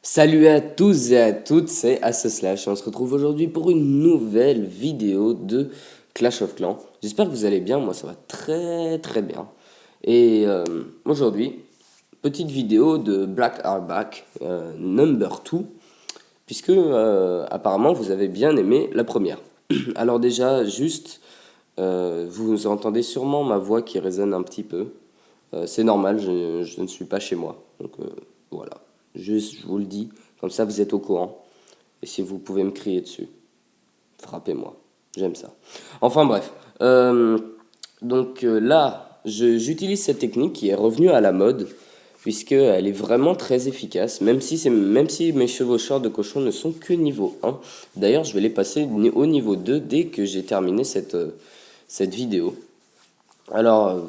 Salut à tous et à toutes, c'est Slash et on se retrouve aujourd'hui pour une nouvelle vidéo de Clash of Clans. J'espère que vous allez bien, moi ça va très très bien. Et aujourd'hui, petite vidéo de Black Arback number 2, puisque apparemment vous avez bien aimé la première. Alors déjà, juste, vous entendez sûrement ma voix qui résonne un petit peu. C'est normal, je ne suis pas chez moi. Donc voilà, juste je vous le dis, comme ça vous êtes au courant. Et si vous pouvez me crier dessus, frappez-moi, j'aime ça. Enfin bref, là, j'utilise cette technique qui est revenue à la mode, puisqu'elle est vraiment très efficace, même si mes chevaucheurs de cochon ne sont que niveau 1. D'ailleurs, je vais les passer au niveau 2 dès que j'ai terminé cette vidéo. Alors,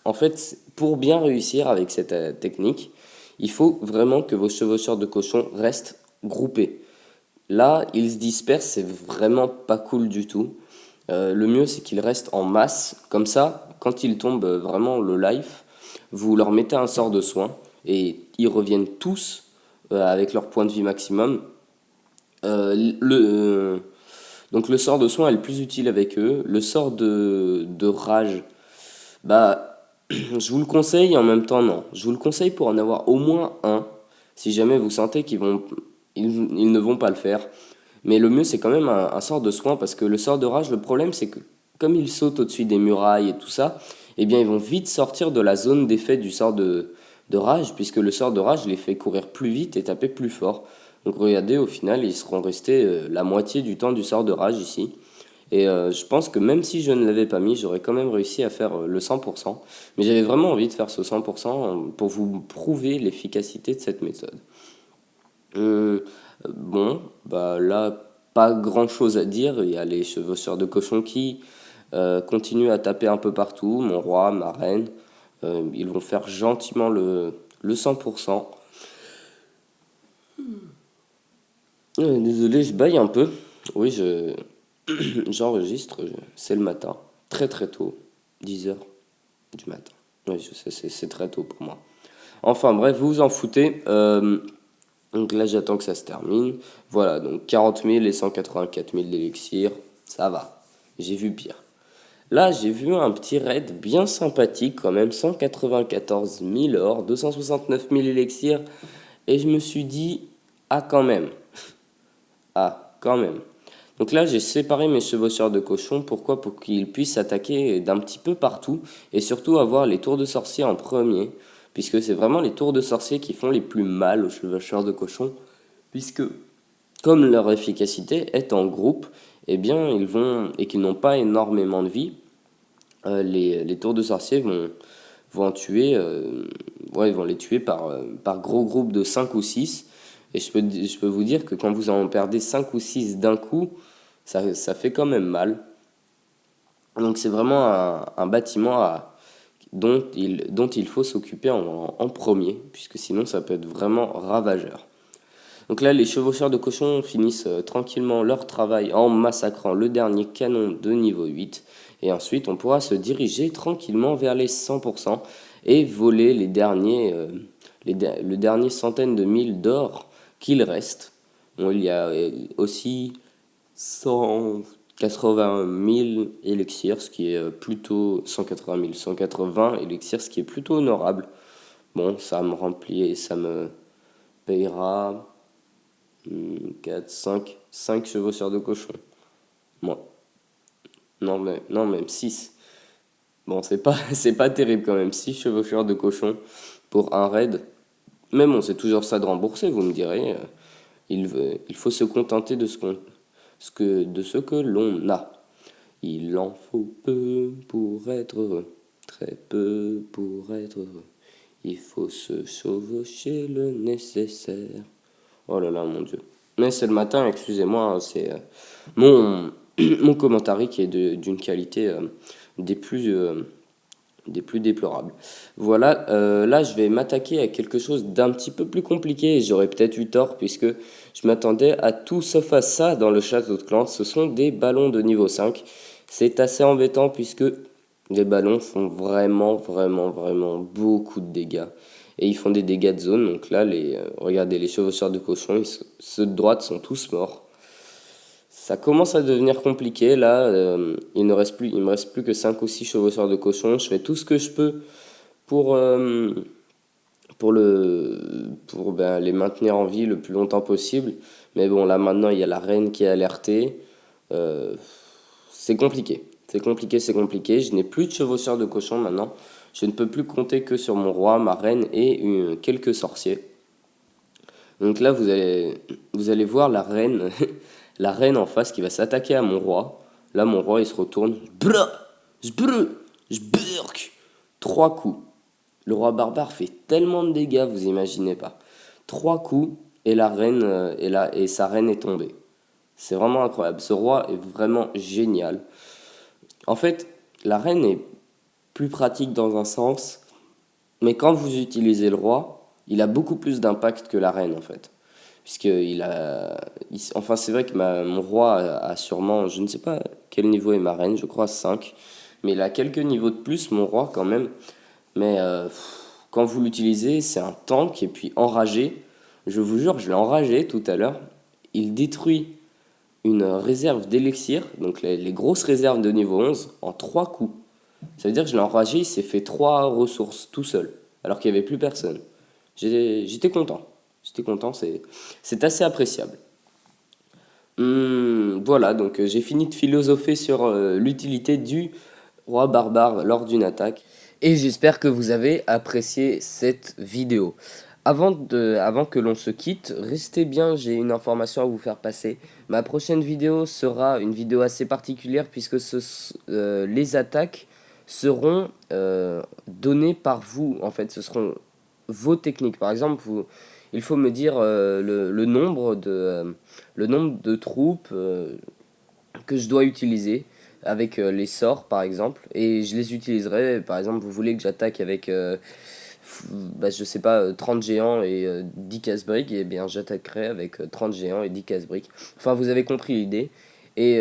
en fait, pour bien réussir avec cette technique, il faut vraiment que vos chevaucheurs de cochon restent groupés. Là, ils se dispersent, c'est vraiment pas cool du tout. Le mieux, c'est qu'ils restent en masse. Comme ça, quand ils tombent vraiment le life, vous leur mettez un sort de soin et ils reviennent tous avec leur point de vie maximum. Donc le sort de soin est le plus utile avec eux. Le sort de rage, bah, je vous le conseille et en même temps non. Je vous le conseille pour en avoir au moins un, si jamais vous sentez ils ne vont pas le faire. Mais le mieux c'est quand même un sort de soin parce que le sort de rage, le problème c'est que comme ils sautent au-dessus des murailles et tout ça, eh bien ils vont vite sortir de la zone d'effet du sort de rage puisque le sort de rage les fait courir plus vite et taper plus fort. Donc regardez, au final ils seront restés la moitié du temps du sort de rage ici. Et je pense que même si je ne l'avais pas mis, j'aurais quand même réussi à faire le 100%. Mais j'avais vraiment envie de faire ce 100% pour vous prouver l'efficacité de cette méthode. Euh, bon, bah là, pas grand chose à dire. Il y a les chevaucheurs de cochon qui continuent à taper un peu partout. Mon roi, ma reine. Ils vont faire gentiment le 100%. Désolé, je baille un peu. Oui, j'enregistre. C'est le matin. Très très tôt. 10 heures du matin. Oui, je sais, c'est très tôt pour moi. Enfin bref, vous vous en foutez. Donc là, j'attends que ça se termine. Voilà, donc 40 000 et 184 000 d'élixir, ça va. J'ai vu pire. Là, j'ai vu un petit raid bien sympathique quand même, 194 000 or, 269 000 élixirs. Et je me suis dit, ah quand même, ah quand même. Donc là, j'ai séparé mes chevaucheurs de cochon. Pourquoi? Pour qu'ils puissent attaquer d'un petit peu partout et surtout avoir les tours de sorcier en premier, puisque c'est vraiment les tours de sorcier qui font les plus mal aux chevaucheurs de cochon, puisque comme leur efficacité est en groupe, eh bien ils vont et qu'ils n'ont pas énormément de vie, les tours de sorcier vont en tuer, ouais, ils vont les tuer par gros groupes de 5 ou 6. Et je peux vous dire que quand vous en perdez 5 ou 6 d'un coup, ça fait quand même mal. Donc c'est vraiment un bâtiment dont il faut s'occuper en premier, puisque sinon ça peut être vraiment ravageur. Donc là, les chevaucheurs de cochon finissent tranquillement leur travail en massacrant le dernier canon de niveau 8. Et ensuite, on pourra se diriger tranquillement vers les 100% et voler le dernier centaine de mille d'or qu'il reste. Bon, il y a aussi 180 000 élixirs, ce qui est plutôt 180 000, 180 élixirs, ce qui est plutôt honorable. Bon, ça me remplit et ça me payera 4, 5 chevaucheurs de cochon. Moi. Non, mais, non, même 6. Bon, c'est pas terrible quand même. 6 chevaucheurs de cochon pour un raid. Mais bon, c'est toujours ça de rembourser, vous me direz. Il faut se contenter de ce que l'on a. Il en faut peu pour être heureux. Très peu pour être heureux. Il faut se chevaucher le nécessaire. Oh là là, mon Dieu. Mais c'est le matin, excusez-moi, hein, c'est mon, mon commentary qui est d'une qualité des plus, euh, des plus déplorables. Voilà, là je vais m'attaquer à quelque chose d'un petit peu plus compliqué et j'aurais peut-être eu tort puisque je m'attendais à tout sauf à ça dans le château de clan. Ce sont des ballons de niveau 5. C'est assez embêtant puisque Les ballons font vraiment, vraiment, vraiment beaucoup de dégâts. Et ils font des dégâts de zone. Donc là, regardez, les chevaucheurs de cochon, ceux de droite sont tous morts. Ça commence à devenir compliqué là. Il me reste plus que 5 ou 6 chevaucheurs de cochon. Je fais tout ce que je peux pour, pour les maintenir en vie le plus longtemps possible. Mais bon, là maintenant, il y a la reine qui est alertée. Euh, c'est compliqué. C'est compliqué, c'est compliqué. Je n'ai plus de chevaucheurs de cochon maintenant. Je ne peux plus compter que sur mon roi, ma reine et quelques sorciers. Donc là, vous allez voir la reine, la reine en face qui va s'attaquer à mon roi. Là, mon roi, il se retourne. Bra, jbrr, jbrk. 3 coups. Le roi barbare fait tellement de dégâts, vous imaginez pas. 3 coups et la reine est là et sa reine est tombée. C'est vraiment incroyable. Ce roi est vraiment génial. En fait, la reine est plus pratique dans un sens, mais quand vous utilisez le roi, il a beaucoup plus d'impact que la reine en fait. Enfin, c'est vrai que mon roi a sûrement, je ne sais pas quel niveau est ma reine, je crois 5, mais il a quelques niveaux de plus, mon roi quand même. Mais quand vous l'utilisez, c'est un tank et puis enragé. Je vous jure, je l'ai enragé tout à l'heure. Il détruit une réserve d'élixir, donc les grosses réserves de niveau 11, en 3 coups. Ça veut dire que je l'ai enragé, il s'est fait 3 ressources tout seul, alors qu'il n'y avait plus personne. J'étais content. J'étais content, c'est assez appréciable. Voilà, donc j'ai fini de philosopher sur l'utilité du roi barbare lors d'une attaque. Et j'espère que vous avez apprécié cette vidéo. Avant que l'on se quitte, restez bien, j'ai une information à vous faire passer. Ma prochaine vidéo sera une vidéo assez particulière puisque les attaques seront données par vous. En fait, ce seront vos techniques. Par exemple, il faut me dire le nombre de troupes que je dois utiliser avec les sorts par exemple, et je les utiliserai. Par exemple, vous voulez que j'attaque avec je sais pas, 30 géants et 10 casse-briques, et bien j'attaquerai avec 30 géants et 10 casse-briques. Enfin, vous avez compris l'idée. Et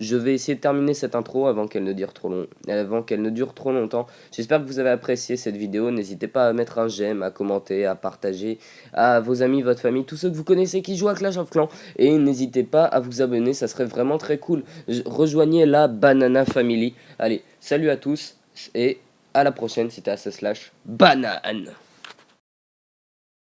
je vais essayer de terminer cette intro avant qu'elle ne dure trop longtemps. J'espère que vous avez apprécié cette vidéo. N'hésitez pas à mettre un j'aime, à commenter, à partager à vos amis, votre famille, tous ceux que vous connaissez qui jouent à Clash of Clans. Et n'hésitez pas à vous abonner, ça serait vraiment très cool. Rejoignez la Banana Family. Allez, salut à tous et à la prochaine, c'était /banane.